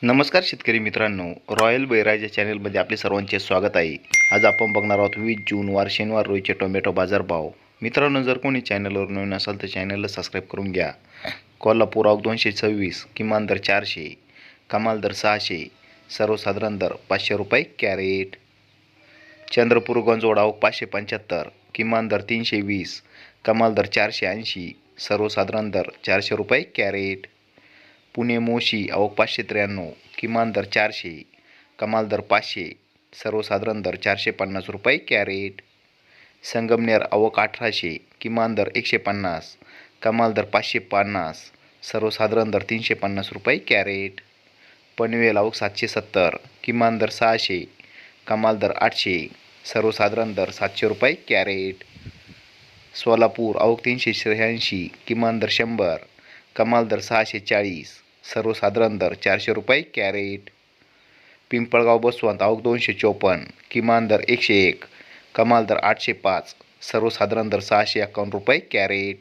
नमस्कार शेतकरी मित्रांनो, रॉयल बळीराजा चॅनलमध्ये आपले सर्वांचे स्वागत आहे. आज आपण बघणार आहोत 20 जून वार शनिवार रोजीचे टोमॅटो बाजारभाव. मित्रांनो, जर कोणी चॅनलवर नवीन असाल तर चॅनलला सबस्क्राईब करून घ्या. कोल्हापूर आवक 226, किमान दर 400, कमाल दर 600, सर्वसाधारण दर 500 रुपये कॅरेट. चंद्रपूर गंजोड आवक 575, किमान दर 320, कमाल दर 480, सर्वसाधारण दर 400 रुपये कॅरेट. पुणे मोशी आवक 593, किमान दर 400, कमाल दर 500, सर्वसाधारण दर 450 रुपये कॅरेट. संगमनेर आवक 1800, किमान दर 150, कमाल दर 550, सर्वसाधारण दर 350 रुपये कॅरेट. पनवेल आवक 770, किमान दर 600, कमाल दर 800, सर्वसाधारण दर 700 रुपये कॅरेट. सोलापूर आवक 386, किमान दर 100, कमाल दर 640, सर्वसाधारण दर 400 रुपये कॅरेट. पिंपळगाव बसवंत आवक 254, किमान दर 101, कमाल दर 805, सर्वसाधारण दर 651 रुपये कॅरेट.